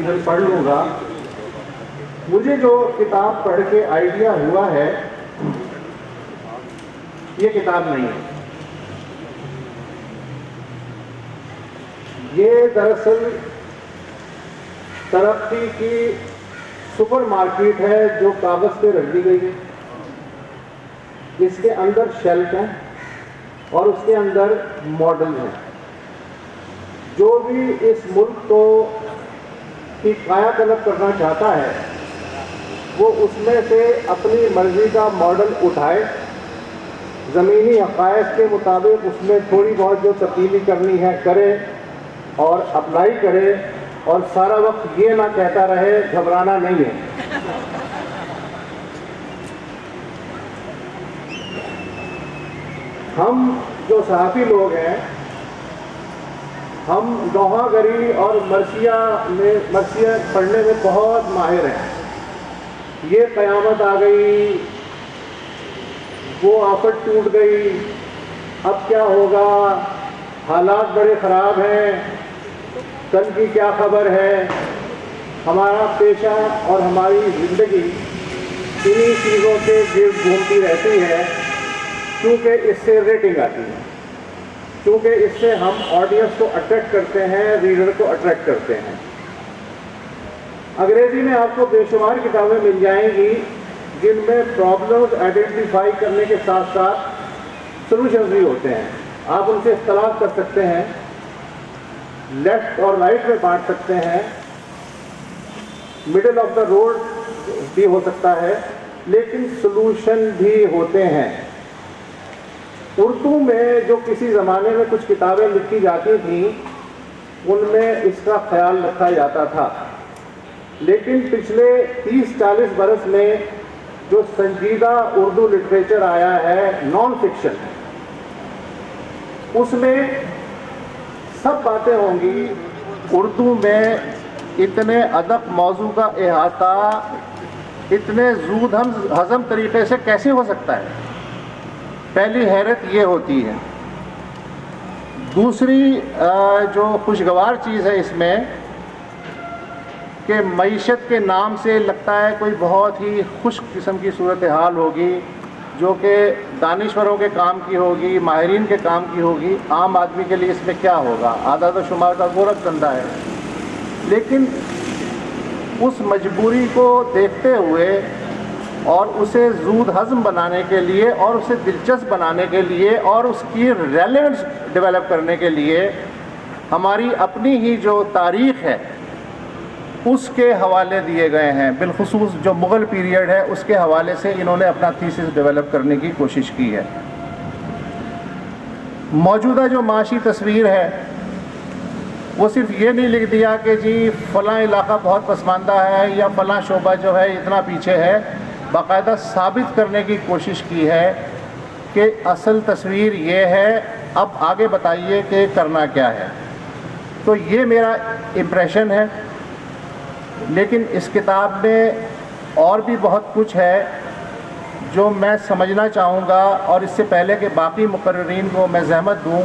Conclusion پڑھ لوں گا. مجھے جو کتاب پڑھ کے آئیڈیا ہوا ہے یہ کتاب نہیں ہے. یہ دراصل ترقی کی سپر مارکیٹ ہے جو کاغذ پہ رکھ دی گئی ہے. اس کے اندر شیلف ہیں اور اس کے اندر ماڈل ہیں. جو بھی اس ملک کو کی کایا کلپ کرنا چاہتا ہے وہ اس میں سے اپنی مرضی کا ماڈل اٹھائے, زمینی حقائق کے مطابق اس میں تھوڑی بہت جو تبدیلی کرنی ہے کرے اور اپلائی کرے, اور سارا وقت یہ نہ کہتا رہے گھبرانا نہیں ہے. ہم جو صحافی لوگ ہیں ہم نوحہ گری اور مرثیہ پڑھنے میں بہت ماہر ہیں. یہ قیامت آ گئی, وہ آفت ٹوٹ گئی, اب کیا ہوگا, حالات بڑے خراب ہیں, کل کی کیا خبر ہے. ہمارا پیشہ اور ہماری زندگی انہی چیزوں کے گرد گھومتی رہتی ہے, کیونکہ اس سے ریٹنگ آتی ہے, کیونکہ اس سے ہم آڈینس کو اٹریکٹ کرتے ہیں, ریڈر کو اٹریکٹ کرتے ہیں. انگریزی میں آپ کو بے شمار کتابیں مل جائیں گی جن میں پرابلمز آئیڈینٹیفائی کرنے کے ساتھ ساتھ سولوشنز بھی ہوتے ہیں. آپ ان سے اختلاف کر سکتے ہیں, لیفٹ اور رائٹ میں بانٹ سکتے ہیں, مڈل آف دا روڈ بھی ہو سکتا ہے, لیکن سولوشن بھی ہوتے ہیں. اردو میں جو کسی زمانے میں کچھ کتابیں لکھی جاتی تھیں ان میں اس کا خیال رکھا جاتا تھا, لیکن پچھلے 30-40 برس میں جو سنجیدہ اردو لٹریچر آیا ہے نان فکشن, اس میں سب باتیں ہوں گی. اردو میں اتنے ادق موضوع کا احاطہ اتنے زود ہضم طریقے سے کیسے ہو سکتا ہے؟ پہلی حیرت یہ ہوتی ہے. دوسری جو خوشگوار چیز ہے اس میں کہ معیشت کے نام سے لگتا ہے کوئی بہت ہی خشک قسم کی صورتحال ہوگی جو کہ دانشوروں کے کام کی ہوگی, ماہرین کے کام کی ہوگی. عام آدمی کے لیے اس میں کیا ہوگا, اعداد و شمار کا گورکھ دھندا ہے. لیکن اس مجبوری کو دیکھتے ہوئے اور اسے زود ہضم بنانے کے لیے اور اسے دلچسپ بنانے کے لیے اور اس کی ریلیونس ڈیولپ کرنے کے لیے ہماری اپنی ہی جو تاریخ ہے اس کے حوالے دیے گئے ہیں. بالخصوص جو مغل پیریڈ ہے اس کے حوالے سے انہوں نے اپنا تھیسس ڈیولپ کرنے کی کوشش کی ہے. موجودہ جو معاشی تصویر ہے وہ صرف یہ نہیں لکھ دیا کہ جی فلاں علاقہ بہت پسماندہ ہے یا فلاں شعبہ جو ہے اتنا پیچھے ہے, باقاعدہ ثابت کرنے کی کوشش کی ہے کہ اصل تصویر یہ ہے, اب آگے بتائیے کہ کرنا کیا ہے. تو یہ میرا امپریشن ہے. لیکن اس کتاب میں اور بھی بہت کچھ ہے جو میں سمجھنا چاہوں گا, اور اس سے پہلے کہ باقی مقررین کو میں زحمت دوں,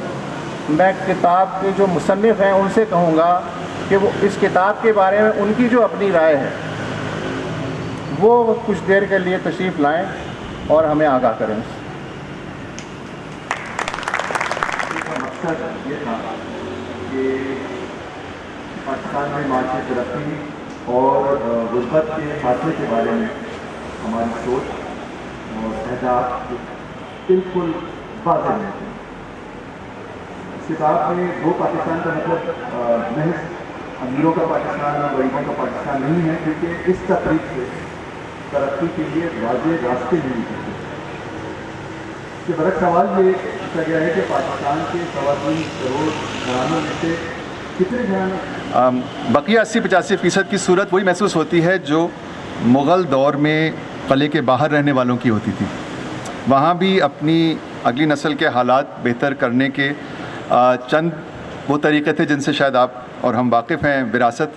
میں کتاب کے جو مصنف ہیں ان سے کہوں گا کہ وہ اس کتاب کے بارے میں ان کی جو اپنی رائے ہے وہ کچھ دیر کے لیے تشریف لائیں اور ہمیں آگاہ کریں. مقصد یہ تھا کہ پاکستان میں معاشی ترقی اور غربت کے خاتمے کے بارے میں ہماری سوچ اور اہداف بالکل واضح ہیں. اس کتاب میں وہ پاکستان کا مطلب محض امیروں کا پاکستان اور غریبوں کا پاکستان نہیں ہے, کیونکہ اس تقریب سے ترقی کے لیے واضح راستے نہیں نکلتے. اس کے برعکس سوال یہ پوچھا گیا ہے کہ پاکستان کے 3.25 کروڑ گھرانوں میں سے کتنے گھرانے بقیہ 80-85% کی صورت وہی محسوس ہوتی ہے جو مغل دور میں قلعے کے باہر رہنے والوں کی ہوتی تھی. وہاں بھی اپنی اگلی نسل کے حالات بہتر کرنے کے چند وہ طریقے تھے جن سے شاید آپ اور ہم واقف ہیں. وراثت,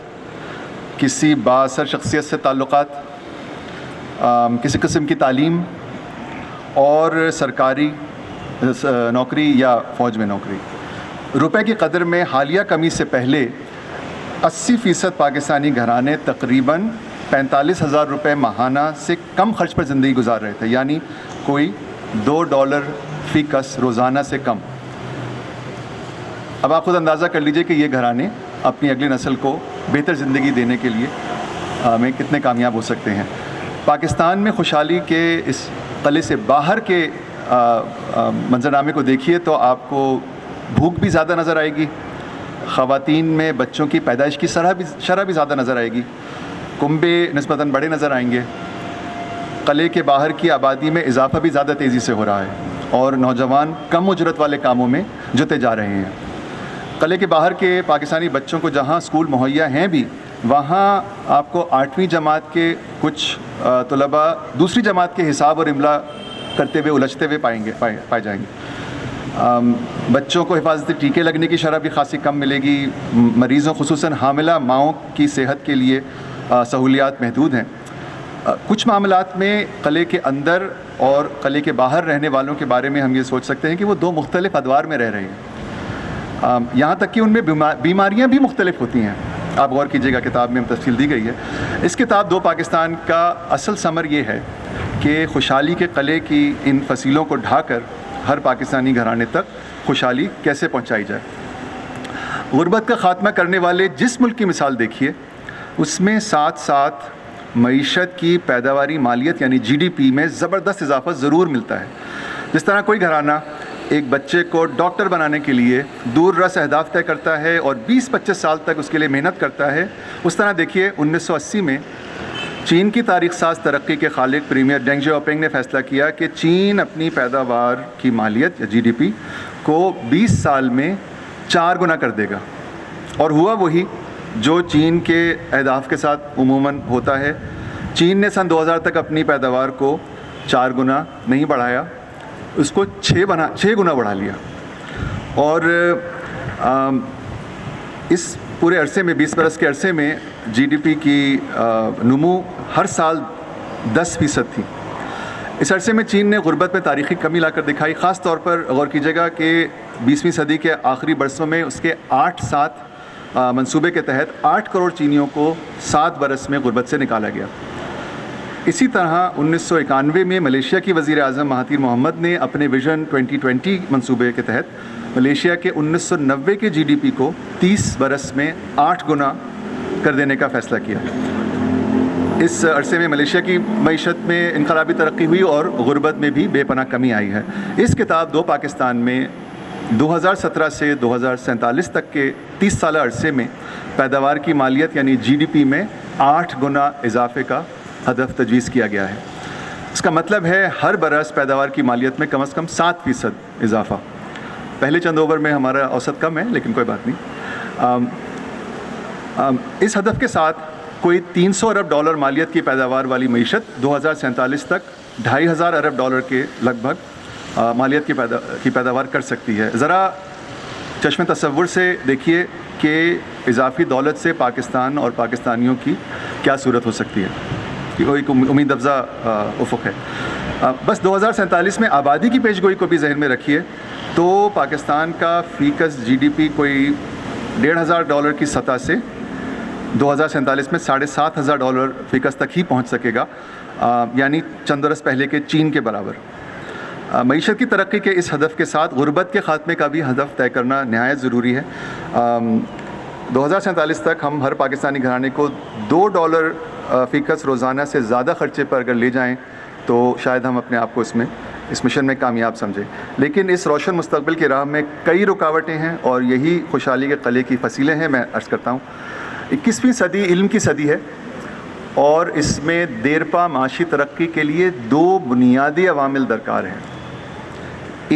کسی بااثر شخصیت سے تعلقات, کسی قسم کی تعلیم اور سرکاری نوکری یا فوج میں نوکری. روپے کی قدر میں حالیہ کمی سے پہلے 80% پاکستانی گھرانے تقریباً 45,000 روپے ماہانہ سے کم خرچ پر زندگی گزار رہے تھے، یعنی کوئی $2 فی کس روزانہ سے کم۔ اب آپ خود اندازہ کر لیجئے کہ یہ گھرانے اپنی اگلی نسل کو بہتر زندگی دینے کے لیے میں کتنے کامیاب ہو سکتے ہیں۔ پاکستان میں خوشحالی کے اس قلعے سے باہر کے منظرنامے کو دیکھیے تو آپ کو بھوک بھی زیادہ نظر آئے گی، خواتین میں بچوں کی پیدائش کی شرح بھی زیادہ نظر آئے گی، کنبے نسبتاً بڑے نظر آئیں گے، قلعے کے باہر کی آبادی میں اضافہ بھی زیادہ تیزی سے ہو رہا ہے اور نوجوان کم اجرت والے کاموں میں جتے جا رہے ہیں۔ قلعے کے باہر کے پاکستانی بچوں کو جہاں اسکول مہیا ہیں بھی، وہاں آپ کو 8ویں جماعت کے کچھ طلباء دوسری جماعت کے حساب اور املا کرتے ہوئے الجھتے ہوئے پائے جائیں گے۔ بچوں کو حفاظتی ٹیکے لگنے کی شرح بھی خاصی کم ملے گی، مریضوں خصوصاً حاملہ ماؤں کی صحت کے لیے سہولیات محدود ہیں۔ کچھ معاملات میں قلعے کے اندر اور قلعے کے باہر رہنے والوں کے بارے میں ہم یہ سوچ سکتے ہیں کہ وہ دو مختلف ادوار میں رہ رہے ہیں، یہاں تک کہ ان میں بیماریاں بھی مختلف ہوتی ہیں۔ آپ غور کیجیے گا، کتاب میں تفصیل دی گئی ہے۔ اس کتاب دو پاکستان کا اصل ثمر یہ ہے کہ خوشحالی کے قلعے کی ان فصیلوں کو ڈھا کر ہر پاکستانی گھرانے تک خوشحالی کیسے پہنچائی جائے۔ غربت کا خاتمہ کرنے والے جس ملک کی مثال دیکھیے، اس میں ساتھ ساتھ معیشت کی پیداواری مالیت یعنی GDP میں زبردست اضافہ ضرور ملتا ہے۔ جس طرح کوئی گھرانہ ایک بچے کو ڈاکٹر بنانے کے لیے دور رس اہداف طے کرتا ہے اور 20-25 سال تک اس کے لیے محنت کرتا ہے، اس طرح دیکھیے 1980 میں چین کی تاریخ ساز ترقی کے خالق پریمیئر ڈینگ جیوپنگ نے فیصلہ کیا کہ چین اپنی پیداوار کی مالیت یا GDP کو 20 سال میں 4 گنا کر دے گا، اور ہوا وہی جو چین کے اہداف کے ساتھ عموماً ہوتا ہے۔ چین نے سن 2000 تک اپنی پیداوار کو 4 گنا نہیں بڑھایا، اس کو 6 گنا بڑھا لیا، اور اس پورے عرصے میں 20 برس کے عرصے میں GDP کی نمو ہر سال 10% تھی۔ اس عرصے میں چین نے غربت میں تاریخی کمی لا کر دکھائی۔ خاص طور پر غور کیجیے گا کہ 20ویں صدی کے آخری برسوں میں اس کے 8-7 منصوبے کے تحت 8 کروڑ چینیوں کو 7 برس میں غربت سے نکالا گیا۔ اسی طرح 1991 میں ملیشیا کی وزیر اعظم مہاتیر محمد نے اپنے ویژن 2020 منصوبے کے تحت ملیشیا کے 1990 کے GDP کو 30 برس میں 8 گنا کر دینے کا فیصلہ کیا۔ اس عرصے میں ملیشیا کی معیشت میں انقلابی ترقی ہوئی اور غربت میں بھی بے پناہ کمی آئی ہے۔ اس کتاب دو پاکستان میں 2017 سے 2047 تک کے 30 سالہ عرصے میں پیداوار کی مالیت یعنی GDP میں 8 گنا اضافے کا ہدف تجویز کیا گیا ہے۔ اس کا مطلب ہے ہر برس پیداوار کی مالیت میں کم از کم 7% اضافہ۔ پہلے چند اوور میں ہمارا اوسط کم ہے، لیکن کوئی بات نہیں۔ اس ہدف کے ساتھ کوئی $300 ارب مالیت کی پیداوار والی معیشت 2047 تک $2,500 ارب کے لگ بھگ مالیت کی پیداوار کر سکتی ہے۔ ذرا چشم تصور سے دیکھیے کہ اضافی دولت سے پاکستان اور پاکستانیوں کی کیا صورت ہو سکتی ہے۔ یہ ایک امید افزا افق ہے۔ بس 2047 میں آبادی کی پیش گوئی کو بھی ذہن میں رکھیے تو پاکستان کا فی کس GDP کوئی $1,500 کی سطح سے 2047 میں $7,500 فی کس تک ہی پہنچ سکے گا، یعنی چند برس پہلے کے چین کے برابر۔ معیشت کی ترقی کے اس ہدف کے ساتھ غربت کے خاتمے کا بھی ہدف طے کرنا نہایت ضروری ہے۔ 2047 تک ہم ہر پاکستانی گھرانے کو $2 فی کس روزانہ سے زیادہ خرچے پر اگر لے جائیں تو شاید ہم اپنے آپ کو اس مشن میں کامیاب سمجھیں، لیکن اس روشن مستقبل کی راہ میں کئی رکاوٹیں ہیں اور یہی خوشحالی کے قلعے کی فصیلیں ہیں۔ میں عرض کرتا ہوں 21ویں صدی علم کی صدی ہے اور اس میں دیرپا معاشی ترقی کے لیے 2 بنیادی عوامل درکار ہیں۔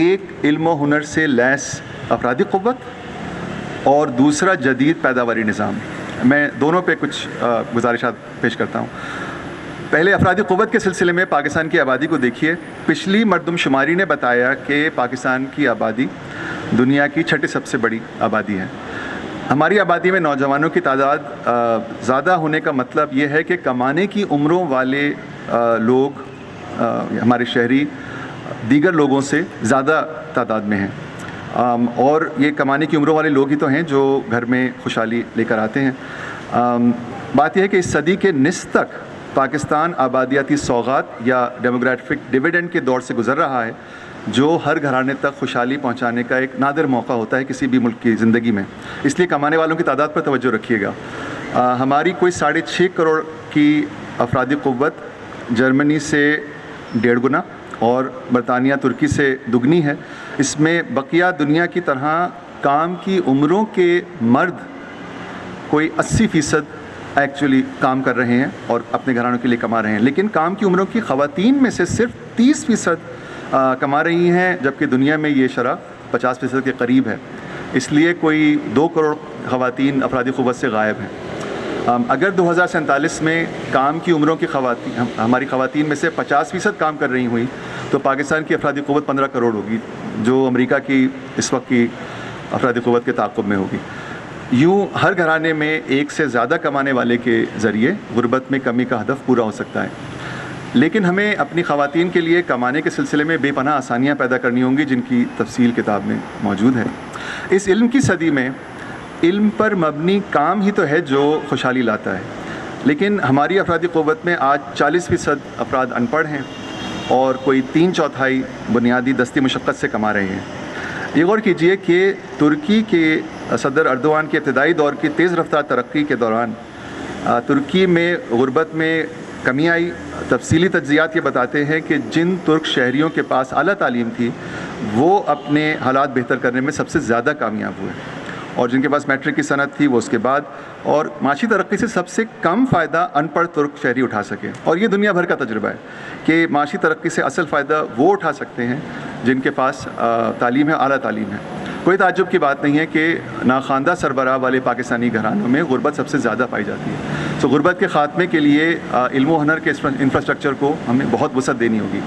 ایک علم و ہنر سے لیس افرادی قوت اور دوسرا جدید پیداواری نظام۔ میں دونوں پہ کچھ گزارشات پیش کرتا ہوں۔ پہلے افرادی قوت کے سلسلے میں پاکستان کی آبادی کو دیکھیے۔ پچھلی مردم شماری نے بتایا کہ پاکستان کی آبادی دنیا کی 6ٹھی سب سے بڑی آبادی ہے۔ ہماری آبادی میں نوجوانوں کی تعداد زیادہ ہونے کا مطلب یہ ہے کہ کمانے کی عمروں والے لوگ ہمارے شہری دیگر لوگوں سے زیادہ تعداد میں ہیں۔ اور یہ کمانے کی عمروں والے لوگ ہی تو ہیں جو گھر میں خوشحالی لے کر آتے ہیں۔ بات یہ ہے کہ اس صدی کے نصف تک پاکستان آبادیاتی سوغات یا ڈیموگرافک ڈویڈنڈ کے دور سے گزر رہا ہے، جو ہر گھرانے تک خوشحالی پہنچانے کا ایک نادر موقع ہوتا ہے کسی بھی ملک کی زندگی میں۔ اس لیے کمانے والوں کی تعداد پر توجہ رکھیے گا۔ ہماری کوئی 6.5 کروڑ کی افرادی قوت جرمنی سے 1.5 گنا اور برطانیہ ترکی سے دگنی ہے۔ اس میں بقیہ دنیا کی طرح کام کی عمروں کے مرد کوئی 80% ایکچولی کام کر رہے ہیں اور اپنے گھرانوں کے لیے کما رہے ہیں، لیکن کام کی عمروں کی خواتین میں سے صرف 30% کما رہی ہیں، جبکہ دنیا میں یہ شرح 50% کے قریب ہے۔ اس لیے کوئی 2 کروڑ خواتین افرادی قوت سے غائب ہیں۔ اگر 2047 میں کام کی عمروں کی ہماری خواتین میں سے 50% کام کر رہی ہوئی تو پاکستان کی افرادی قوت 15 کروڑ ہوگی، جو امریکہ کی اس وقت کی افرادی قوت کے تعاقب میں ہوگی۔ یوں ہر گھرانے میں ایک سے زیادہ کمانے والے کے ذریعے غربت میں کمی کا ہدف پورا ہو سکتا ہے، لیکن ہمیں اپنی خواتین کے لیے کمانے کے سلسلے میں بے پناہ آسانیاں پیدا کرنی ہوں گی، جن کی تفصیل کتاب میں موجود ہے۔ اس علم کی صدی میں علم پر مبنی کام ہی تو ہے جو خوشحالی لاتا ہے، لیکن ہماری افرادی قوت میں آج 40% افراد ان پڑھ ہیں اور کوئی 3/4 بنیادی دستی مشقت سے کما رہے ہیں۔ یہ غور کیجئے کہ ترکی کے صدر اردوان کے ابتدائی دور کی تیز رفتار ترقی کے دوران ترکی میں غربت میں کمی آئی۔ تفصیلی تجزیات یہ بتاتے ہیں کہ جن ترک شہریوں کے پاس اعلیٰ تعلیم تھی وہ اپنے حالات بہتر کرنے میں سب سے زیادہ کامیاب ہوئے، اور جن کے پاس میٹرک کی سند تھی وہ اس کے بعد، اور معاشی ترقی سے سب سے کم فائدہ ان پڑھ ترک شہری اٹھا سکے۔ اور یہ دنیا بھر کا تجربہ ہے کہ معاشی ترقی سے اصل فائدہ وہ اٹھا سکتے ہیں جن کے پاس تعلیم ہے، اعلیٰ تعلیم ہے۔ کوئی تعجب کی بات نہیں ہے کہ ناخواندہ سربراہ والے پاکستانی گھرانوں میں غربت سب سے زیادہ پائی جاتی ہے۔ غربت کے خاتمے کے لیے علم و ہنر کے انفراسٹرکچر کو ہمیں بہت وسعت دینی ہوگی۔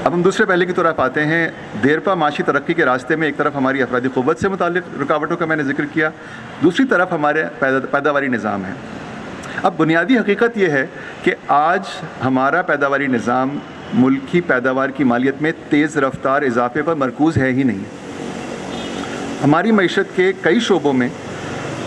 اب ہم دوسرے پہلے کی طرف آتے ہیں۔ دیرپا معاشی ترقی کے راستے میں ایک طرف ہماری افرادی قوت سے متعلق رکاوٹوں کا میں نے ذکر کیا، دوسری طرف ہمارے پیداواری نظام ہے۔ اب بنیادی حقیقت یہ ہے کہ آج ہمارا پیداواری نظام ملکی پیداوار کی مالیت میں تیز رفتار اضافے پر مرکوز ہے ہی نہیں۔ ہماری معیشت کے کئی شعبوں میں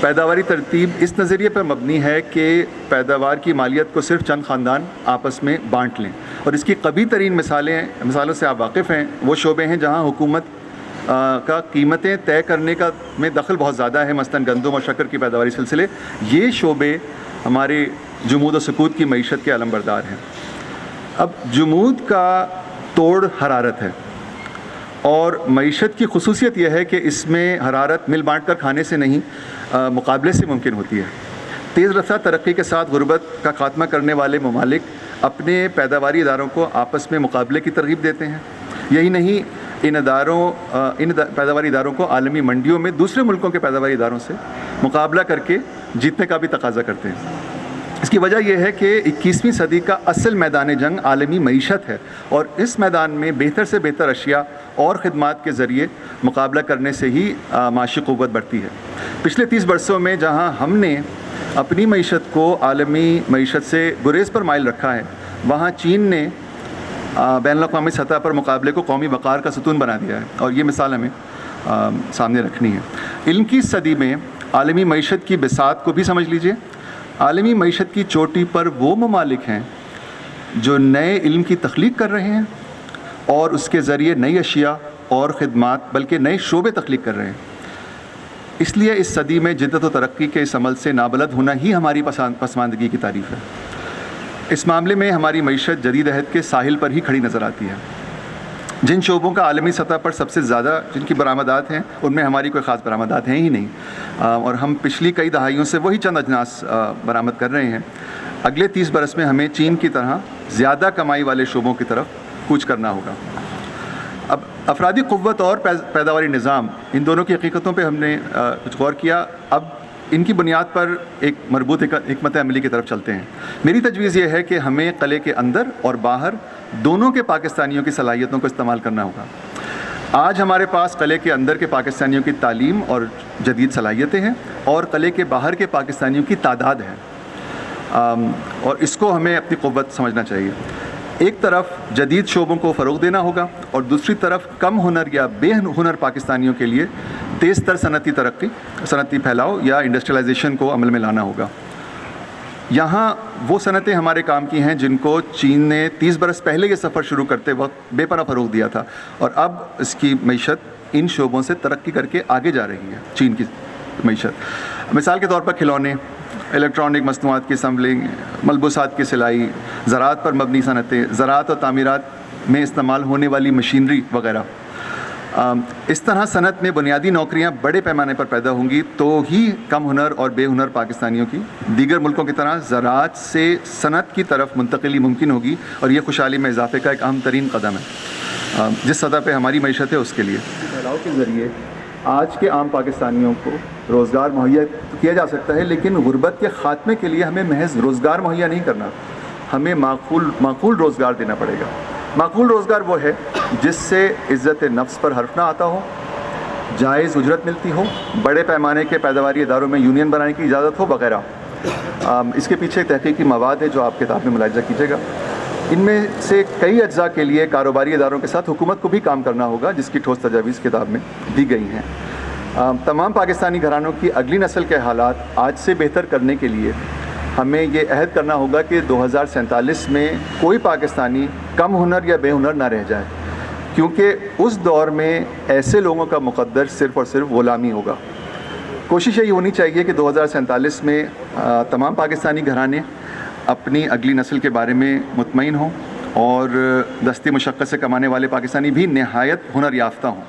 پیداواری ترتیب اس نظریے پر مبنی ہے کہ پیداوار کی مالیت کو صرف چند خاندان آپس میں بانٹ لیں، اور اس کی قوی ترین مثالوں سے آپ واقف ہیں۔ وہ شعبے ہیں جہاں حکومت کا قیمتیں طے کرنے کا میں دخل بہت زیادہ ہے، مثلاً گندم اور شکر کی پیداواری سلسلے۔ یہ شعبے ہمارے جمود و سکوت کی معیشت کے علمبردار ہیں۔ اب جمود کا توڑ حرارت ہے، اور معیشت کی خصوصیت یہ ہے کہ اس میں حرارت مل بانٹ کر کھانے سے نہیں مقابلے سے ممکن ہوتی ہے۔ تیز رفتار ترقی کے ساتھ غربت کا خاتمہ کرنے والے ممالک اپنے پیداواری اداروں کو آپس میں مقابلے کی ترغیب دیتے ہیں۔ یہی نہیں، ان پیداواری اداروں کو عالمی منڈیوں میں دوسرے ملکوں کے پیداواری اداروں سے مقابلہ کر کے جیتنے کا بھی تقاضا کرتے ہیں۔ اس کی وجہ یہ ہے کہ 21ویں صدی کا اصل میدان جنگ عالمی معیشت ہے، اور اس میدان میں بہتر سے بہتر اشیاء اور خدمات کے ذریعے مقابلہ کرنے سے ہی معاشی قوت بڑھتی ہے۔ پچھلے 30 برسوں میں جہاں ہم نے اپنی معیشت کو عالمی معیشت سے گریز پر مائل رکھا ہے، وہاں چین نے بین الاقوامی سطح پر مقابلے کو قومی وقار کا ستون بنا دیا ہے، اور یہ مثال ہمیں سامنے رکھنی ہے۔ علم کی صدی میں عالمی معیشت کی بساط کو بھی سمجھ لیجئے۔ عالمی معیشت کی چوٹی پر وہ ممالک ہیں جو نئے علم کی تخلیق کر رہے ہیں اور اس کے ذریعے نئی اشیاء اور خدمات بلکہ نئے شعبے تخلیق کر رہے ہیں۔ اس لیے اس صدی میں جدت و ترقی کے اس عمل سے نابلد ہونا ہی ہماری پسماندگی کی تعریف ہے۔ اس معاملے میں ہماری معیشت جدید عہد کے ساحل پر ہی کھڑی نظر آتی ہے۔ جن شعبوں کا عالمی سطح پر سب سے زیادہ جن کی برآمدات ہیں، ان میں ہماری کوئی خاص برآمدات ہیں ہی نہیں، اور ہم پچھلی کئی دہائیوں سے وہی چند اجناس برآمد کر رہے ہیں۔ اگلے 30 برس میں ہمیں چین کی طرح زیادہ کمائی والے شعبوں کی طرف کوچ کرنا ہوگا۔ اب افرادی قوت اور پیداواری نظام، ان دونوں کی حقیقتوں پہ ہم نے کچھ غور کیا۔ اب ان کی بنیاد پر ایک مربوط حکمت عملی کی طرف چلتے ہیں۔ میری تجویز یہ ہے کہ ہمیں قلعے کے اندر اور باہر دونوں کے پاکستانیوں کی صلاحیتوں کو استعمال کرنا ہوگا۔ آج ہمارے پاس قلعے کے اندر کے پاکستانیوں کی تعلیم اور جدید صلاحیتیں ہیں، اور قلعے کے باہر کے پاکستانیوں کی تعداد ہے، اور اس کو ہمیں اپنی قوت سمجھنا چاہیے۔ ایک طرف جدید شعبوں کو فروغ دینا ہوگا اور دوسری طرف کم ہنر یا بے ہنر پاکستانیوں کے لیے تیز تر صنعتی ترقی، صنعتی پھیلاؤ یا انڈسٹریلائزیشن کو عمل میں لانا ہوگا۔ یہاں وہ صنعتیں ہمارے کام کی ہیں جن کو چین نے 30 برس پہلے یہ سفر شروع کرتے وقت بے پناہ فروغ دیا تھا، اور اب اس کی معیشت ان شعبوں سے ترقی کر کے آگے جا رہی ہے۔ چین کی معیشت مثال کے طور پر کھلونے، الیکٹرانک مصنوعات کی اسمبلنگ، ملبوسات کی سلائی، زراعت پر مبنی صنعتیں، زراعت اور تعمیرات میں استعمال ہونے والی مشینری وغیرہ۔ اس طرح صنعت میں بنیادی نوکریاں بڑے پیمانے پر پیدا ہوں گی تو ہی کم ہنر اور بے ہنر پاکستانیوں کی دیگر ملکوں کی طرح زراعت سے صنعت کی طرف منتقلی ممکن ہوگی، اور یہ خوشحالی میں اضافے کا ایک اہم ترین قدم ہے جس سطح پہ ہماری معیشت ہے اس کے لیے۔ پھیلاؤ کے ذریعے آج کے عام پاکستانیوں کو روزگار مہیا کیا جا سکتا ہے، لیکن غربت کے خاتمے کے لیے ہمیں محض روزگار مہیا نہیں کرنا، ہمیں معقول روزگار دینا پڑے گا۔ معقول روزگار وہ ہے جس سے عزت نفس پر حرف نہ آتا ہو، جائز اجرت ملتی ہو، بڑے پیمانے کے پیداواری اداروں میں یونین بنانے کی اجازت ہو وغیرہ۔ اس کے پیچھے تحقیقی مواد ہے جو آپ کتاب میں ملاحظہ کیجیے گا۔ ان میں سے کئی اجزاء کے لیے کاروباری اداروں کے ساتھ حکومت کو بھی کام کرنا ہوگا، جس کی ٹھوس تجاویز کتاب میں دی گئی ہیں۔ تمام پاکستانی گھرانوں کی اگلی نسل کے حالات آج سے بہتر کرنے کے لیے ہمیں یہ عہد کرنا ہوگا کہ 2047 میں کوئی پاکستانی کم ہنر یا بے ہنر نہ رہ جائے، کیونکہ اس دور میں ایسے لوگوں کا مقدر صرف اور صرف غلامی ہوگا۔ کوشش یہی ہونی چاہیے کہ 2047 میں تمام پاکستانی گھرانے اپنی اگلی نسل کے بارے میں مطمئن ہوں، اور دستی مشقت سے کمانے والے پاکستانی بھی نہایت ہنر یافتہ ہوں۔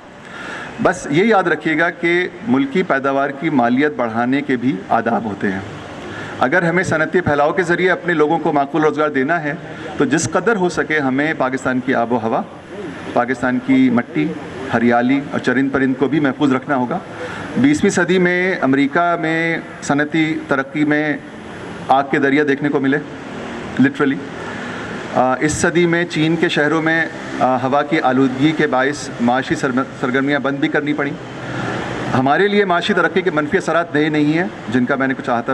بس یہ یاد رکھیے گا کہ ملکی پیداوار کی مالیت بڑھانے کے بھی آداب ہوتے ہیں۔ اگر ہمیں صنعتی پھیلاؤ کے ذریعے اپنے لوگوں کو معقول روزگار دینا ہے تو جس قدر ہو سکے ہمیں پاکستان کی آب و ہوا، پاکستان کی مٹی، ہریالی اور چرند پرند کو بھی محفوظ رکھنا ہوگا۔ 20ویں صدی میں امریکہ میں صنعتی ترقی میں آگ کے دریا دیکھنے کو ملے لٹرلی۔ اس صدی میں چین کے شہروں میں ہوا کی آلودگی کے باعث معاشی سرگرمیاں بند بھی کرنی پڑیں۔ ہمارے لیے معاشی ترقی کے منفی اثرات نئے نہیں ہیں جن کا میں نے کچھ احاطہ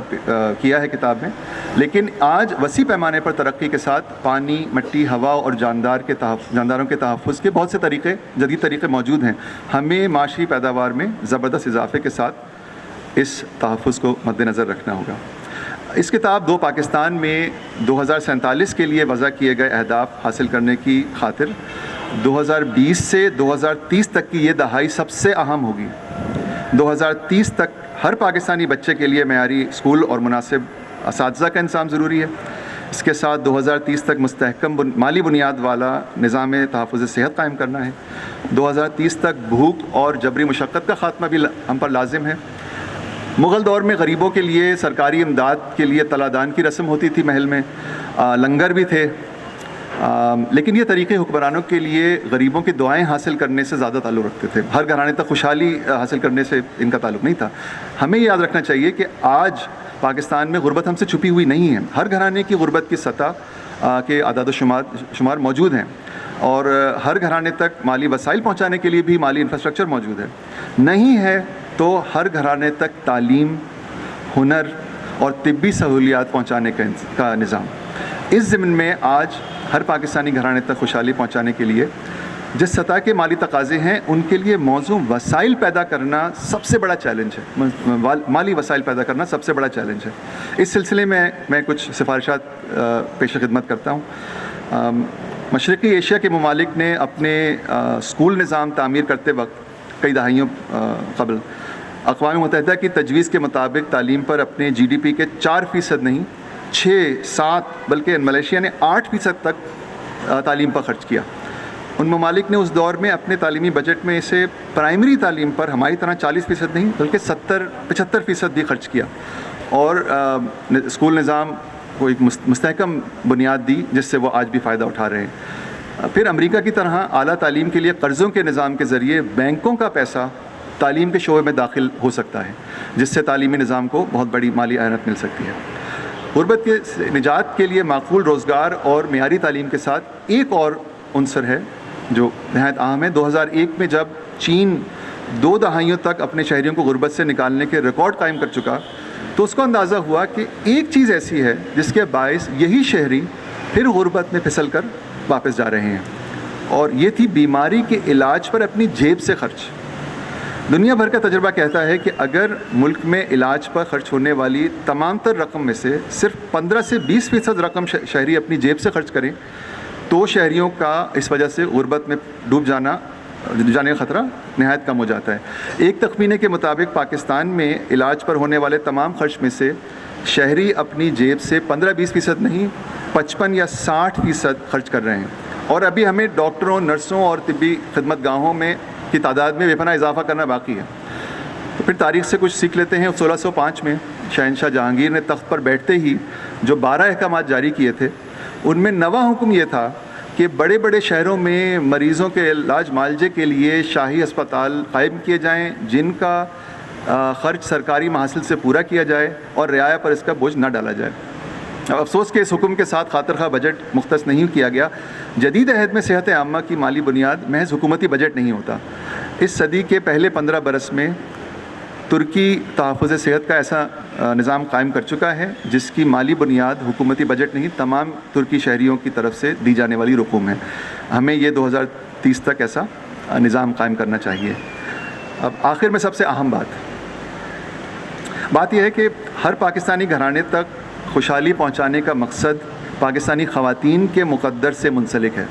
کیا ہے کتاب میں، لیکن آج وسیع پیمانے پر ترقی کے ساتھ پانی، مٹی، ہوا اور جانداروں کے تحفظ کے بہت سے جدید طریقے موجود ہیں۔ ہمیں معاشی پیداوار میں زبردست اضافے کے ساتھ اس تحفظ کو مد نظر رکھنا ہوگا۔ اس کتاب دو پاکستان میں 2047 کے لیے وضع کیے گئے اہداف حاصل کرنے کی خاطر 2020 سے 2030 تک کی یہ دہائی سب سے اہم ہوگی۔ 2030 تک ہر پاکستانی بچے کے لیے معیاری اسکول اور مناسب اساتذہ کا انتظام ضروری ہے۔ اس کے ساتھ 2030 تک مستحکم مالی بنیاد والا نظام تحفظ صحت قائم کرنا ہے۔ 2030 تک بھوک اور جبری مشقت کا خاتمہ بھی ہم پر لازم ہے۔ مغل دور میں غریبوں کے لیے سرکاری امداد کے لیے تلا دان کی رسم ہوتی تھی، محل میں لنگر بھی تھے، لیکن یہ طریقے حکمرانوں کے لیے غریبوں کی دعائیں حاصل کرنے سے زیادہ تعلق رکھتے تھے۔ ہر گھرانے تک خوشحالی حاصل کرنے سے ان کا تعلق نہیں تھا۔ ہمیں یہ یاد رکھنا چاہیے کہ آج پاکستان میں غربت ہم سے چھپی ہوئی نہیں ہے۔ ہر گھرانے کی غربت کی سطح کے اعداد و شمار موجود ہیں، اور ہر گھرانے تک مالی وسائل پہنچانے کے لیے بھی مالی انفراسٹرکچر موجود ہے۔ نہیں ہے تو ہر گھرانے تک تعلیم، ہنر اور طبی سہولیات پہنچانے کا نظام۔ اس ضمن میں آج ہر پاکستانی گھرانے تک خوشحالی پہنچانے کے لیے جس سطح کے مالی تقاضے ہیں ان کے لیے موزوں وسائل پیدا کرنا سب سے بڑا چیلنج ہے۔ مالی وسائل پیدا کرنا سب سے بڑا چیلنج ہے۔ اس سلسلے میں میں کچھ سفارشات پیش خدمت کرتا ہوں۔ مشرقی ایشیا کے ممالک نے اپنے اسکول نظام تعمیر کرتے وقت کئی دہائیوں قبل اقوام متحدہ کی تجویز کے مطابق تعلیم پر اپنے جی ڈی پی کے 4% نہیں 6-7 بلکہ ملیشیا نے 8% تک تعلیم پر خرچ کیا۔ ان ممالک نے اس دور میں اپنے تعلیمی بجٹ میں اسے پرائمری تعلیم پر ہماری طرح 40% نہیں بلکہ 70-75% بھی خرچ کیا، اور اسکول نظام کو ایک مستحکم بنیاد دی جس سے وہ آج بھی فائدہ اٹھا رہے ہیں۔ پھر امریکہ کی طرح اعلیٰ تعلیم کے لیے قرضوں کے نظام کے ذریعے بینکوں کا پیسہ تعلیم کے شعبے میں داخل ہو سکتا ہے، جس سے تعلیمی نظام کو بہت بڑی مالی اعانت مل سکتی ہے۔ غربت کے نجات کے لیے معقول روزگار اور معیاری تعلیم کے ساتھ ایک اور عنصر ہے جو نہایت اہم ہے۔ 2001 میں جب چین 2 دہائیوں تک اپنے شہریوں کو غربت سے نکالنے کے ریکارڈ قائم کر چکا تو اس کو اندازہ ہوا کہ ایک چیز ایسی ہے جس کے باعث یہی شہری پھر غربت میں پھسل کر واپس جا رہے ہیں، اور یہ تھی بیماری کے علاج پر اپنی جیب سے خرچ۔ دنیا بھر کا تجربہ کہتا ہے کہ اگر ملک میں علاج پر خرچ ہونے والی تمام تر رقم میں سے صرف 15 سے 20% رقم شہری اپنی جیب سے خرچ کریں تو شہریوں کا اس وجہ سے غربت میں ڈوب جانے کا خطرہ نہایت کم ہو جاتا ہے۔ ایک تخمینے کے مطابق پاکستان میں علاج پر ہونے والے تمام خرچ میں سے شہری اپنی جیب سے 15-20% نہیں 55 یا 60% خرچ کر رہے ہیں، اور ابھی ہمیں ڈاکٹروں، نرسوں اور طبی خدمت گاہوں میں کی تعداد میں بے پناہ اضافہ کرنا باقی ہے۔ تو پھر تاریخ سے کچھ سیکھ لیتے ہیں۔ 1605 میں شہنشاہ جہانگیر نے تخت پر بیٹھتے ہی جو 12 احکامات جاری کیے تھے، ان میں 9واں حکم یہ تھا کہ بڑے بڑے شہروں میں مریضوں کے علاج معالجے کے لیے شاہی اسپتال قائم کیے جائیں جن کا خرچ سرکاری محاصل سے پورا کیا جائے اور رعایا پر اس کا بوجھ نہ ڈالا جائے۔ اب افسوس کہ اس حکم کے ساتھ خاطر خواہ بجٹ مختص نہیں کیا گیا۔ جدید عہد میں صحت عامہ کی مالی بنیاد محض حکومتی بجٹ نہیں ہوتا۔ اس صدی کے پہلے 15 برس میں ترکی تحفظ صحت کا ایسا نظام قائم کر چکا ہے جس کی مالی بنیاد حکومتی بجٹ نہیں، تمام ترکی شہریوں کی طرف سے دی جانے والی رقوم ہے۔ ہمیں یہ 2030 تک ایسا نظام قائم کرنا چاہیے۔ اب آخر میں سب سے اہم بات یہ ہے کہ ہر پاکستانی گھرانے تک خوشحالی پہنچانے کا مقصد پاکستانی خواتین کے مقدر سے منسلک ہے۔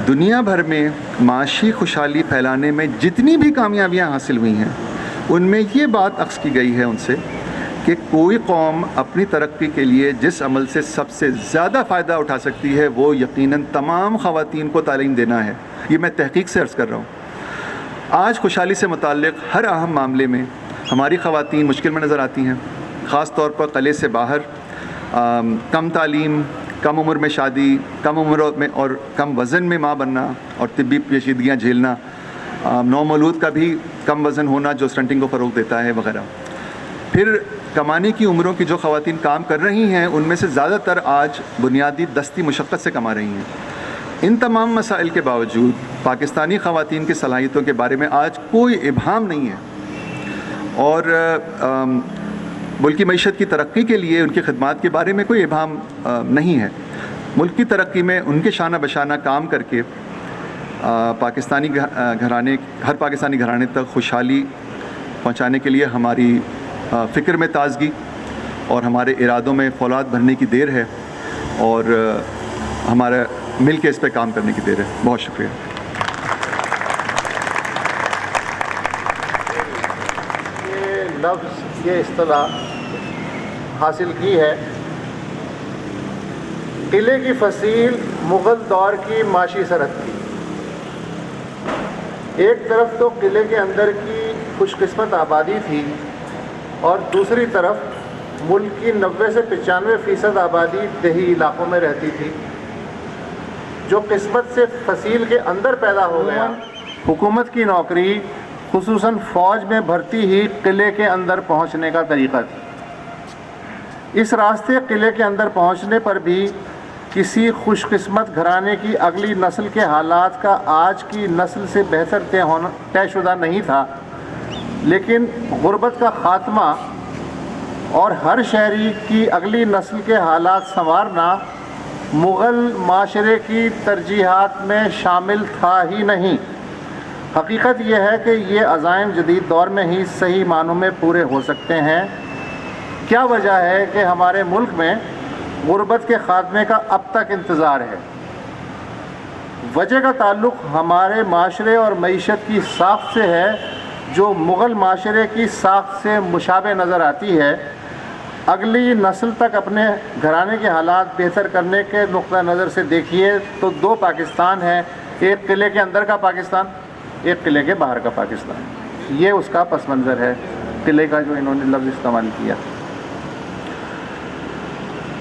دنیا بھر میں معاشی خوشحالی پھیلانے میں جتنی بھی کامیابیاں حاصل ہوئی ہیں ان میں یہ بات اخذ کی گئی ہے ان سے کہ کوئی قوم اپنی ترقی کے لیے جس عمل سے سب سے زیادہ فائدہ اٹھا سکتی ہے وہ یقیناً تمام خواتین کو تعلیم دینا ہے۔ یہ میں تحقیق سے عرض کر رہا ہوں۔ آج خوشحالی سے متعلق ہر اہم معاملے میں ہماری خواتین مشکل میں نظر آتی ہیں، خاص طور پر قلعے سے باہر، کم تعلیم، کم عمر میں شادی، کم عمر میں اور کم وزن میں ماں بننا اور طبی پیچیدگیاں جھیلنا، نومولود کا بھی کم وزن ہونا جو سٹنٹنگ کو فروغ دیتا ہے وغیرہ۔ پھر کمانے کی عمروں کی جو خواتین کام کر رہی ہیں ان میں سے زیادہ تر آج بنیادی دستی مشقت سے کما رہی ہیں۔ ان تمام مسائل کے باوجود پاکستانی خواتین کی صلاحیتوں کے بارے میں آج کوئی ابہام نہیں ہے، اور ملک کی معیشت کی ترقی کے لیے ان کی خدمات کے بارے میں کوئی ابہام نہیں ہے۔ ملک کی ترقی میں ان کے شانہ بشانہ کام کر کے پاکستانی گھرانے، ہر پاکستانی گھرانے تک خوشحالی پہنچانے کے لیے ہماری فکر میں تازگی اور ہمارے ارادوں میں فولاد بھرنے کی دیر ہے، اور ہمارا مل کے اس پہ کام کرنے کی دیر ہے۔ بہت شکریہ۔ یہ لفظ، یہ اصطلاح حاصل کی ہے قلعے کی فصیل مغل دور کی معاشی سرحد تھی۔ ایک طرف تو قلعے کے اندر کی خوش قسمت آبادی تھی اور دوسری طرف ملک کی 90 سے 95% آبادی دیہی علاقوں میں رہتی تھی۔ جو قسمت سے فصیل کے اندر پیدا ہو گیا، حکومت کی نوکری خصوصاً فوج میں بھرتی ہی قلعے کے اندر پہنچنے کا طریقہ تھی۔ اس راستے قلعے کے اندر پہنچنے پر بھی کسی خوش قسمت گھرانے کی اگلی نسل کے حالات کا آج کی نسل سے بہتر طے شدہ نہیں تھا، لیکن غربت کا خاتمہ اور ہر شہری کی اگلی نسل کے حالات سنوارنا مغل معاشرے کی ترجیحات میں شامل تھا ہی نہیں۔ حقیقت یہ ہے کہ یہ عزائم جدید دور میں ہی صحیح معنوں میں پورے ہو سکتے ہیں۔ کیا وجہ ہے کہ ہمارے ملک میں غربت کے خاتمے کا اب تک انتظار ہے؟ وجہ کا تعلق ہمارے معاشرے اور معیشت کی ساخت سے ہے جو مغل معاشرے کی ساخت سے مشابہ نظر آتی ہے۔ اگلی نسل تک اپنے گھرانے کے حالات بہتر کرنے کے نقطہ نظر سے دیکھیے تو دو پاکستان ہیں، ایک قلعے کے اندر کا پاکستان، ایک قلعے کے باہر کا پاکستان۔ یہ اس کا پس منظر ہے قلعے کا جو انہوں نے لفظ استعمال کیا۔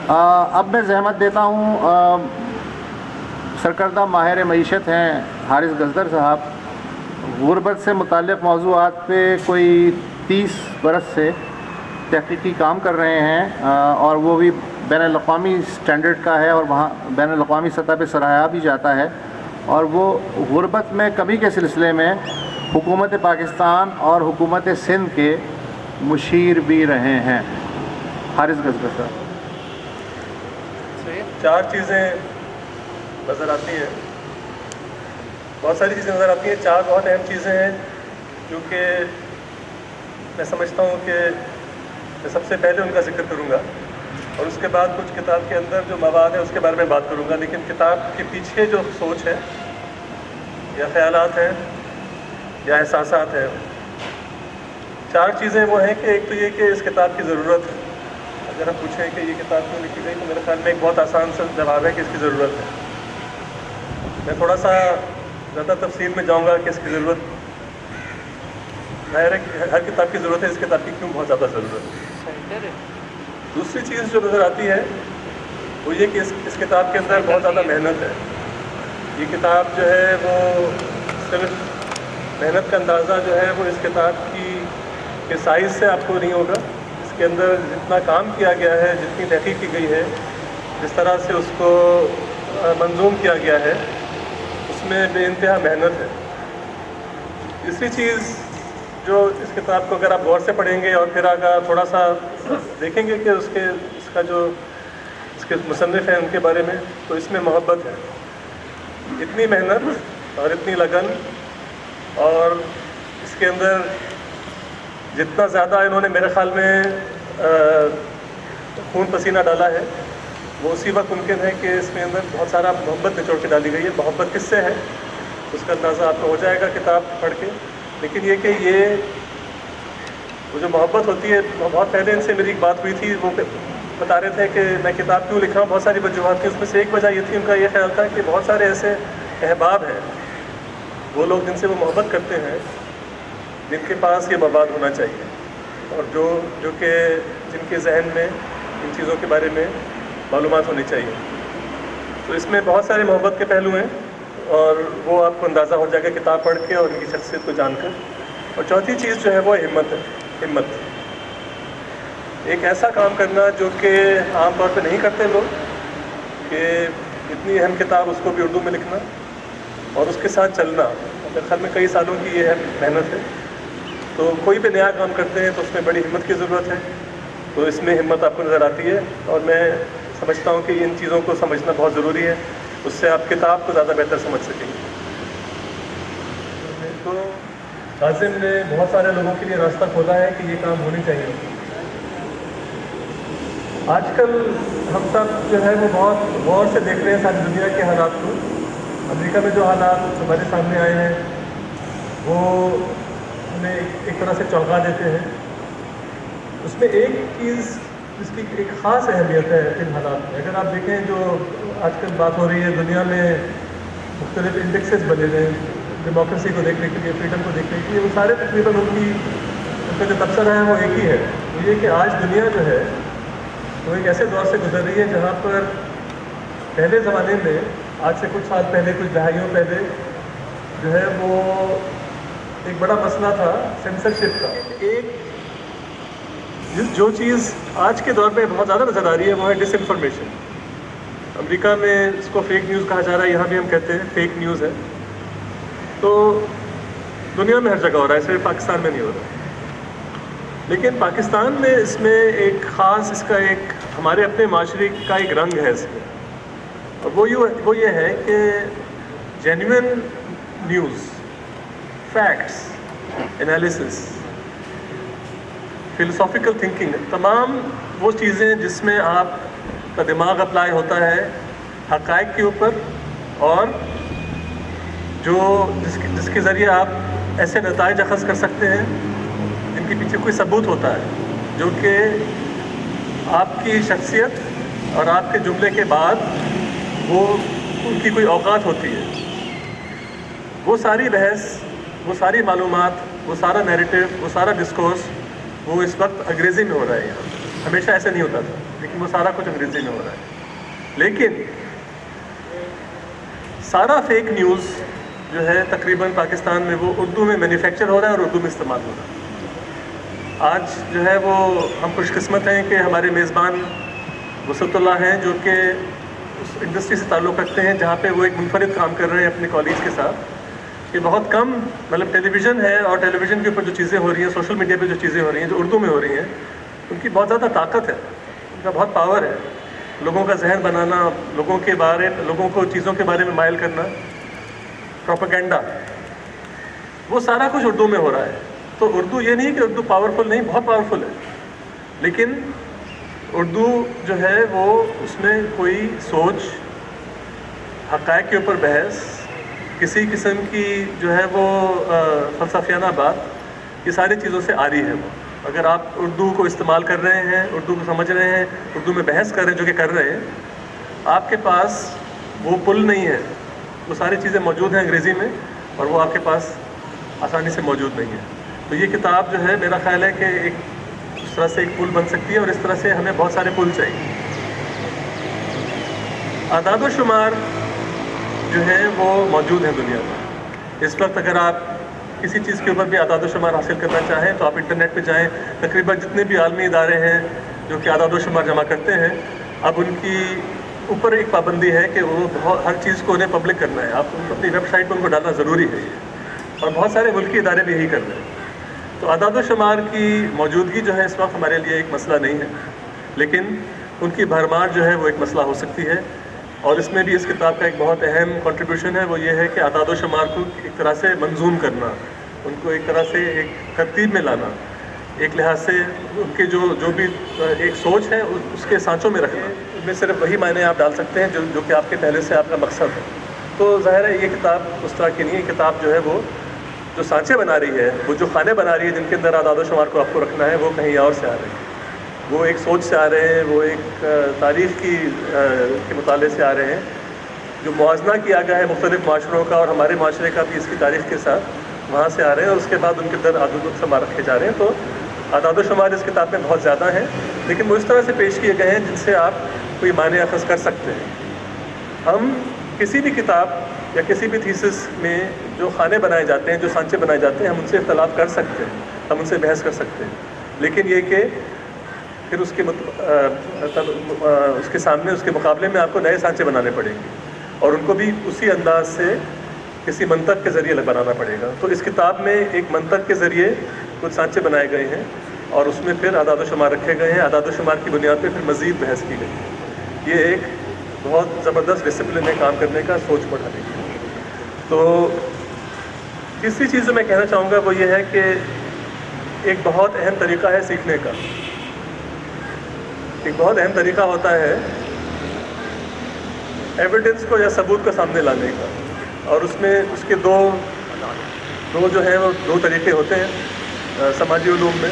اب میں زحمت دیتا ہوں، سرکردہ ماہر معیشت ہیں حارث گزدر صاحب، غربت سے متعلق موضوعات پہ کوئی 30 برس سے تحقیقی کام کر رہے ہیں، اور وہ بھی بین الاقوامی سٹینڈرڈ کا ہے اور وہاں بین الاقوامی سطح پہ سراہا بھی جاتا ہے، اور وہ غربت میں کمی کے سلسلے میں حکومت پاکستان اور حکومت سندھ کے مشیر بھی رہے ہیں۔ حارث گزدر صاحب۔ 4 چیزیں نظر آتی ہیں، بہت ساری چیزیں نظر آتی ہیں. 4 بہت اہم چیزیں ہیں جو کہ میں سمجھتا ہوں کہ میں سب سے پہلے ان کا ذکر کروں گا، اور اس کے بعد کچھ کتاب کے اندر جو مواد ہے اس کے بارے میں بات کروں گا. لیکن کتاب کے پیچھے جو سوچ ہے یا خیالات ہیں یا احساسات ہیں، 4 چیزیں وہ ہیں کہ ایک تو یہ کہ اس کتاب کی ضرورت ہے. اگر ہم پوچھیں کہ یہ کتاب کیوں لکھی گئی تو میرے خیال میں ایک بہت آسان سا جواب ہے کہ اس کی ضرورت ہے. میں تھوڑا سا زیادہ تفصیل میں جاؤں گا کہ اس کی ضرورت ظاہر ہے کہ ہر کتاب کی ضرورت ہے، اس کتاب کی کیوں بہت زیادہ ضرورت ہے. دوسری چیز جو نظر آتی ہے وہ یہ کہ اس کتاب کے اندر بہت زیادہ محنت ہے. یہ کتاب جو ہے وہ صرف محنت کا اندازہ جو ہے وہ اس کتاب کے سائز سے آپ کو نہیں ہوگا. اس کے اندر جتنا کام کیا گیا ہے، جتنی تحقیق کی گئی ہے، جس طرح سے اس کو منظوم کیا گیا ہے، اس میں بے انتہا محنت ہے. تیسری چیز جو اس کتاب کو اگر آپ غور سے پڑھیں گے اور پھر اگر تھوڑا سا دیکھیں گے کہ اس کے مصنف ہیں ان کے بارے میں، تو اس میں محبت ہے. اتنی محنت اور اتنی لگن، اور اس کے اندر جتنا زیادہ انہوں نے میرے خیال میں خون پسینہ ڈالا ہے، وہ اسی وقت ممکن ہے کہ اس میں اندر بہت سارا محبت نچوڑ کے ڈالی گئی ہے. محبت کس سے ہے اس کا اندازہ آپ کو ہو جائے گا کتاب پڑھ کے. لیکن یہ کہ وہ جو محبت ہوتی ہے، بہت پہلے ان سے میری ایک بات ہوئی تھی، وہ بتا رہے تھے کہ میں کتاب کیوں لکھ رہا ہوں. بہت ساری وجوہات تھیں، اس میں سے ایک وجہ یہ تھی، ان کا یہ خیال تھا کہ بہت سارے ایسے احباب ہیں، وہ لوگ جن سے وہ محبت کرتے ہیں، جن کے پاس یہ مواد ہونا چاہیے، اور جو کہ جن کے ذہن میں ان چیزوں کے بارے میں معلومات ہونی چاہیے. تو اس میں بہت سارے محبت کے پہلو ہیں، اور وہ آپ کو اندازہ ہو جائے گا کتاب پڑھ کے اور ان کی شخصیت کو جان کر. اور چوتھی چیز جو ہے وہ ہمت ہے. ہمت، ایک ایسا کام کرنا جو کہ عام طور پہ نہیں کرتے لوگ، کہ اتنی اہم کتاب اس کو بھی اردو میں لکھنا اور اس کے ساتھ چلنا. میرے خیال میں کئی سالوں کی یہ محنت ہے. تو کوئی بھی نیا کام کرتے ہیں تو اس میں بڑی ہمت کی ضرورت ہے. تو اس میں ہمت آپ کو نظر آتی ہے، اور میں سمجھتا ہوں کہ ان چیزوں کو سمجھنا بہت ضروری ہے. اس سے آپ کتاب کو زیادہ بہتر سمجھ سکیں گے. تو کاظم نے بہت سارے لوگوں کے لیے راستہ کھولا ہے کہ یہ کام ہونی چاہیے. آج کل ہم سب جو ہے وہ بہت غور سے دیکھ رہے ہیں ساری دنیا کے حالات کو. امریکہ میں جو حالات ہمارے سامنے آئے ہیں وہ ہمیں ایک طرح سے چونکا دیتے ہیں. اس میں ایک چیز جس کی ایک خاص اہمیت ہے ان حالات میں. اگر آپ دیکھیں جو آج کل بات ہو رہی ہے، دنیا میں مختلف انڈیکسز بنے ہوئے ہیں ڈیموکریسی کو دیکھنے کے لیے، فریڈم کو دیکھنے کے لیے. وہ سارے تقریباً ان کا جو تبصرہ ہے وہ ایک ہی ہے، وہ یہ کہ آج دنیا جو ہے وہ ایک ایسے دور سے گزر رہی ہے جہاں پر پہلے زمانے میں، آج سے کچھ سال پہلے، کچھ دہائیوں پہلے جو ہے وہ ایک بڑا مسئلہ تھا سینسرشپ کا. ایک جو چیز آج کے دور میں بہت زیادہ نظر آ رہی ہے وہ ہے ڈس انفارمیشن. امریکہ میں اس کو فیک نیوز کہا جا رہا ہے، یہاں بھی ہم کہتے ہیں فیک نیوز ہے. تو دنیا میں ہر جگہ ہو رہا ہے، صرف پاکستان میں نہیں ہو رہا. لیکن پاکستان میں اس میں ایک خاص، اس کا ایک ہمارے اپنے معاشرے کا ایک رنگ ہے اس میں، اور وہ یہ ہے کہ genuine news, facts, analysis, philosophical thinking, تمام وہ چیزیں جس میں آپ کا دماغ اپلائی ہوتا ہے حقائق کے اوپر، اور جس کے ذریعے آپ ایسے نتائج اخذ کر سکتے ہیں جن کے پیچھے کوئی ثبوت ہوتا ہے، جو کہ آپ کی شخصیت اور آپ کے جملے کے بعد وہ ان کی کوئی اوقات ہوتی ہے. وہ ساری بحث، وہ ساری معلومات، وہ سارا نیریٹو، وہ سارا ڈسکورس، وہ اس وقت انگریزی میں ہو رہا ہے. یہاں ہمیشہ ایسا نہیں ہوتا تھا، لیکن وہ سارا کچھ انگریزی میں ہو رہا ہے. لیکن سارا فیک نیوز جو ہے تقریباً پاکستان میں وہ اردو میں مینوفیکچر ہو رہا ہے اور اردو میں استعمال ہو رہا ہے. آج جو ہے وہ ہم خوش قسمت ہیں کہ ہمارے میزبان وسعت اللہ ہیں، جو کہ اس انڈسٹری سے تعلق رکھتے ہیں جہاں پہ وہ ایک منفرد کام کر رہے ہیں اپنے کالج کے ساتھ. کہ بہت کم، مطلب ٹیلی ویژن ہے، اور ٹیلی ویژن کے اوپر جو چیزیں ہو رہی ہیں، سوشل میڈیا پہ جو چیزیں ہو رہی ہیں جو اردو میں ہو رہی ہیں، ان کی بہت زیادہ طاقت ہے، ان کا بہت پاور ہے. لوگوں کا ذہن بنانا، لوگوں کو چیزوں کے بارے میں مائل کرنا، پروپیگنڈا، وہ سارا کچھ اردو میں ہو رہا ہے. تو اردو یہ نہیں کہ اردو پاورفل نہیں، بہت پاورفل ہے، لیکن اردو جو ہے وہ اس میں کوئی سوچ، حقائق کے اوپر بحث، کسی قسم کی جو ہے وہ فلسفیانہ بات، یہ ساری چیزوں سے آری ہے. وہ اگر آپ اردو کو استعمال کر رہے ہیں، اردو کو سمجھ رہے ہیں، اردو میں بحث کر رہے ہیں، جو کہ کر رہے ہیں، آپ کے پاس وہ پل نہیں ہے. وہ ساری چیزیں موجود ہیں انگریزی میں، اور وہ آپ کے پاس آسانی سے موجود نہیں ہے. تو یہ کتاب جو ہے میرا خیال ہے کہ ایک اس طرح سے ایک پل بن سکتی ہے، اور اس طرح سے ہمیں بہت سارے پل چاہیے. اعداد و شمار جو ہے وہ موجود ہیں دنیا میں. اس وقت اگر آپ کسی چیز کے اوپر بھی اعداد و شمار حاصل کرنا چاہیں تو آپ انٹرنیٹ پہ جائیں. تقریباً جتنے بھی عالمی ادارے ہیں جو کہ اعداد و شمار جمع کرتے ہیں، اب ان کی اوپر ایک پابندی ہے کہ وہ ہر چیز کو انہیں پبلک کرنا ہے. آپ اپنی ویب سائٹ پر ان کو ڈالنا ضروری ہے، اور بہت سارے ملکی ادارے بھی یہی کر رہے ہیں. تو اعداد و شمار کی موجودگی جو ہے اس وقت ہمارے لیے ایک مسئلہ نہیں ہے، لیکن ان کی بھرمار جو ہے وہ ایک مسئلہ ہو سکتی ہے. اور اس میں بھی اس کتاب کا ایک بہت اہم کنٹریبیوشن ہے، وہ یہ ہے کہ اعداد و شمار کو ایک طرح سے منظوم کرنا، ان کو ایک طرح سے ایک ترتیب میں لانا، ایک لحاظ سے ان کے جو بھی ایک سوچ ہے اس کے سانچوں میں رکھنا. ان میں صرف وہی معنی آپ ڈال سکتے ہیں جو کہ آپ کے پہلے سے آپ کا مقصد ہے. تو ظاہر ہے یہ کتاب اس طرح کی نہیں ہے. کتاب جو ہے وہ جو سانچے بنا رہی ہے، وہ جو خانے بنا رہی ہے جن کے اندر اعداد و شمار کو آپ کو رکھنا ہے، وہ کہیں اور سے آ رہے ہیں. وہ ایک سوچ سے آ رہے ہیں، وہ ایک تاریخ کے مطالعے سے آ رہے ہیں. جو موازنہ کیا گیا ہے مختلف معاشروں کا اور ہمارے معاشرے کا بھی اس کی تاریخ کے ساتھ، وہاں سے آ رہے ہیں، اور اس کے بعد ان کے اندر اعداد و شمار رکھے جا رہے ہیں. تو اعداد و شمار اس کتاب میں بہت زیادہ ہیں، لیکن وہ اس طرح سے پیش کیے گئے ہیں جن سے آپ کوئی معنی اخذ کر سکتے ہیں. ہم کسی بھی کتاب یا کسی بھی تھیسس میں جو خانے بنائے جاتے ہیں، جو سانچے بنائے جاتے ہیں، ہم ان سے اختلاف کر سکتے ہیں، ہم ان سے بحث کر سکتے ہیں، لیکن یہ کہ پھر اس کے سامنے، اس کے مقابلے میں آپ کو نئے سانچے بنانے پڑیں گے، اور ان کو بھی اسی انداز سے کسی منطق کے ذریعے بنانا پڑے گا. تو اس کتاب میں ایک منطق کے ذریعے کچھ سانچے بنائے گئے ہیں، اور اس میں پھر اعداد و شمار رکھے گئے ہیں. اعداد و شمار کی بنیاد پہ پھر مزید بحث کی گئی ہے. یہ ایک بہت زبردست ڈسپلن ہے کام کرنے کا، سوچ بڑھانے کی. تو تیسری چیز جو میں کہنا چاہوں گا وہ یہ ہے کہ ایک بہت اہم طریقہ ہے سیکھنے کا. ایک بہت اہم طریقہ ہوتا ہے ایویڈنس کو یا ثبوت کو سامنے لانے کا، اور اس میں اس کے دو جو ہیں وہ دو طریقے ہوتے ہیں سماجی علوم میں.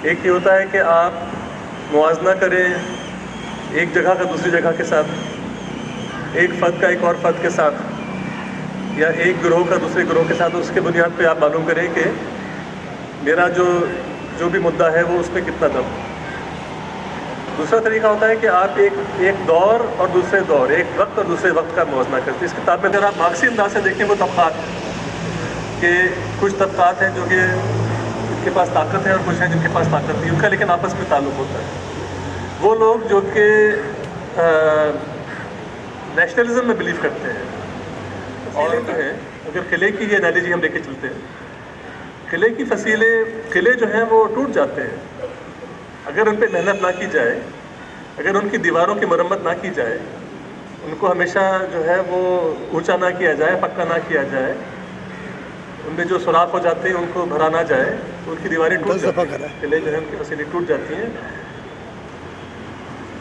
ایک یہ ہوتا ہے کہ آپ موازنہ کریں ایک جگہ کا دوسری جگہ کے ساتھ، ایک فرد کا ایک اور فرد کے ساتھ، یا ایک گروہ کا دوسرے گروہ کے ساتھ. اس کے بنیاد پہ آپ معلوم کریں کہ میرا جو بھی مدعا ہے وہ اس میں کتنا دم. دوسرا طریقہ ہوتا ہے کہ آپ ایک دور اور دوسرے دور، ایک وقت اور دوسرے وقت کا موازنہ کرتے ہیں. اس کتاب میں اگر آپ مارکسی انداز سے دیکھیں وہ طبقات ہیں کہ کچھ طبقات ہیں جو کہ ان کے پاس طاقت ہے، اور کچھ ہیں جن کے پاس طاقت نہیں، ان کا لیکن آپس میں تعلق ہوتا ہے. وہ لوگ جو کہ نیشنلزم میں بلیو کرتے ہیں، اور جو ہیں اگر قلعے کی یہ انالوجی ہم لے کے چلتے ہیں، قلعے کی فصیلیں، قلعے جو ہیں وہ ٹوٹ جاتے ہیں اگر ان پہ محنت نہ کی جائے، اگر ان کی دیواروں کی مرمت نہ کی جائے، ان کو ہمیشہ جو ہے وہ اونچا نہ کیا جائے، پکا نہ کیا جائے، ان میں جو سوراخ ہو جاتے ہیں ان کو بھرا نہ جائے، تو ان کی دیواریں ٹوٹ جاتی ہیں، قلعے جو ہیں ان کی فصیلیں ٹوٹ جاتی ہیں.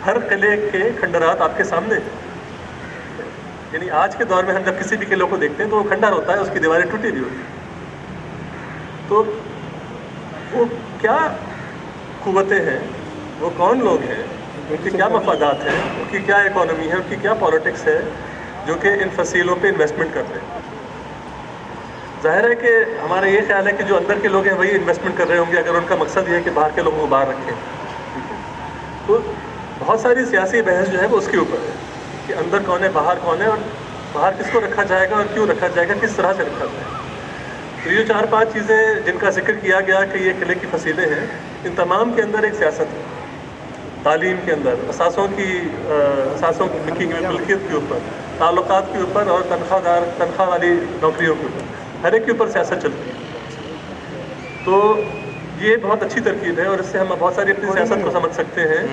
ہر قلعے کے کھنڈرات آپ کے سامنے ہیں. یعنی آج کے دور میں ہم جب کسی بھی قلعے کو دیکھتے ہیں تو وہ کھنڈر ہوتا ہے، اس کی دیواریں ٹوٹی ہوئی ہوتی ہیں. تو وہ کیا قوتیں ہیں، وہ کون لوگ ہیں، ان کے کیا مفادات ہیں، ان کی کیا اکانومی ہے، ان کی کیا پالیٹکس ہے جو کہ ان فصیلوں پہ انویسٹمنٹ کرتے ہیں. ظاہر ہے کہ ہمارا یہ خیال ہے کہ جو اندر کے لوگ ہیں وہی انویسٹمنٹ کر رہے ہوں گے، اگر ان کا مقصد یہ ہے کہ باہر کے لوگوں کو باہر رکھیں. تو بہت ساری سیاسی بحث جو ہے وہ اس کے اوپر ہے کہ اندر کون ہے، باہر کون ہے، اور باہر کس کو رکھا جائے گا اور کیوں رکھا جائے گا، کس طرح سے رکھا جائے گا. تو یہ 4-5 چیزیں جن کا ذکر کیا گیا کہ یہ قلعے کی فصیلیں ہیں، ان تمام کے اندر ایک سیاست ہے. تعلیم کے اندر اثاثوں کی ملکیت کے اوپر، تعلقات کے اوپر، اور تنخواہ والی نوکریوں کے اوپر، ہر ایک کے اوپر سیاست چلتی ہے. تو یہ بہت اچھی ترکیب ہے، اور اس سے ہم بہت ساری اپنی سیاست کو سمجھ سکتے ہیں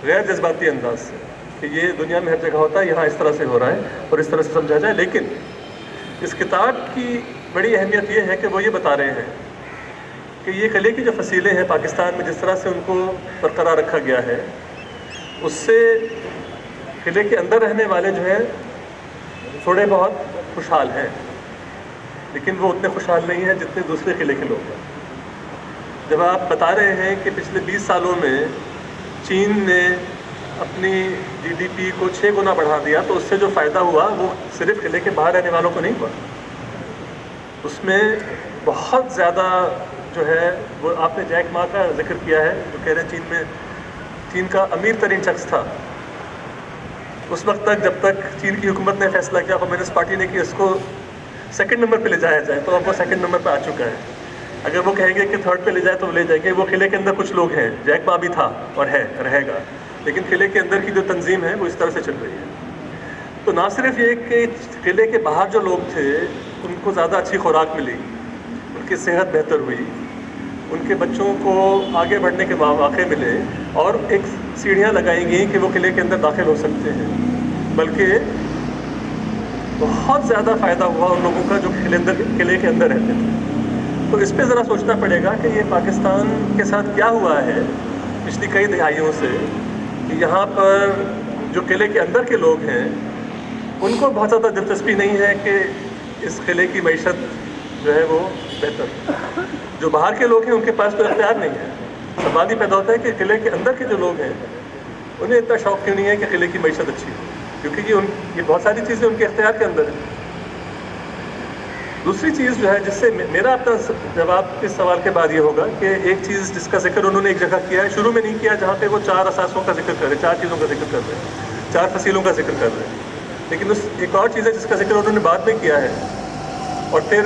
غیر جذباتی انداز سے. کہ یہ دنیا میں ہر جگہ ہوتا ہے, یہاں اس طرح سے ہو رہا ہے اور اس طرح سے سمجھا جائے. لیکن اس کتاب کی بڑی اہمیت یہ ہے کہ وہ یہ بتا رہے ہیں کہ یہ قلعے کی جو فصیلیں ہیں پاکستان میں جس طرح سے ان کو برقرار رکھا گیا ہے, اس سے قلعے کے اندر رہنے والے جو ہیں تھوڑے بہت خوشحال ہیں, لیکن وہ اتنے خوشحال نہیں ہیں جتنے دوسرے قلعے کے لوگ ہیں. جب آپ بتا رہے ہیں کہ پچھلے 20 سالوں میں چین نے اپنی GDP کو 6 گنا بڑھا دیا, تو اس سے جو فائدہ ہوا وہ صرف قلعے کے باہر رہنے والوں کو نہیں ہوا, اس میں بہت زیادہ جو ہے وہ آپ نے جیک ما کا ذکر کیا ہے جو کہہ رہے ہیں چین کا امیر ترین شخص تھا اس وقت تک جب تک چین کی حکومت نے فیصلہ کیا, کمیونسٹ پارٹی نے کہ اس کو 2nd نمبر پہ لے جایا جائے, تو اب وہ 2nd نمبر پہ آ چکا ہے. اگر وہ کہیں گے کہ 3rd پہ لے جائے تو وہ لے جائیں گے. وہ قلعے کے اندر کچھ لوگ ہیں, جیک ما بھی تھا اور ہے رہے گا, لیکن قلعے کے اندر کی جو تنظیم ہے وہ اس طرح سے چل رہی ہے. تو نہ صرف یہ کہ قلعے کے باہر جو لوگ تھے ان کو زیادہ اچھی خوراک ملی, ان کی صحت بہتر ہوئی, ان کے بچوں کو آگے بڑھنے کے مواقع ملے, اور ایک سیڑھیاں لگائی گئیں کہ وہ قلعے کے اندر داخل ہو سکتے ہیں, بلکہ بہت زیادہ فائدہ ہوا ان لوگوں کا جو قلعے کے اندر رہتے تھے. تو اس پہ ذرا سوچنا پڑے گا کہ یہ پاکستان کے ساتھ کیا ہوا ہے پچھلی کئی دہائیوں سے, کہ یہاں پر جو قلعے کے اندر کے لوگ ہیں ان کو بہت زیادہ دلچسپی نہیں ہے کہ اس قلعے کی معیشت جو ہے وہ بہتر. جو باہر کے لوگ ہیں ان کے پاس تو اختیار نہیں ہے. سوال یہ پیدا ہوتا ہے کہ قلعے کے اندر کے جو لوگ ہیں انہیں اتنا شوق کیوں نہیں ہے کہ قلعے کی معیشت اچھی ہو, کیونکہ یہ بہت ساری چیزیں ان کے اختیار کے اندر ہیں. دوسری چیز جو ہے جس سے میرا اپنا جواب اس سوال کے بعد یہ ہوگا کہ ایک چیز جس کا ذکر انہوں نے ایک جگہ کیا ہے, شروع میں نہیں کیا, جہاں پہ وہ 4 اثاثوں کا ذکر کر رہے ہیں, 4 چیزوں کا ذکر کر رہے ہیں, 4 فصیلوں کا ذکر کر رہے ہیں, لیکن ایک اور چیز ہے جس کا ذکر انہوں نے بعد میں کیا ہے. اور پھر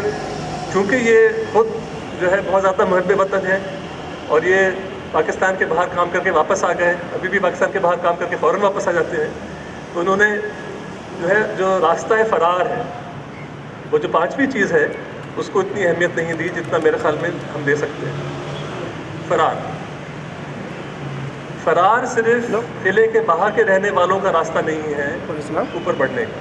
چونکہ یہ خود جو ہے بہت زیادہ محب وطن ہے اور یہ پاکستان کے باہر کام کر کے واپس آ گئے, ابھی بھی پاکستان کے باہر کام کر کے فوراً واپس آ جاتے ہیں, تو انہوں نے جو راستہ فرار ہے, وہ جو 5ویں چیز ہے, اس کو اتنی اہمیت نہیں دی جتنا میرے خیال میں ہم دے سکتے ہیں. فرار صرف قلعے کے باہر کے رہنے والوں کا راستہ نہیں ہے اوپر بڑھنے کا.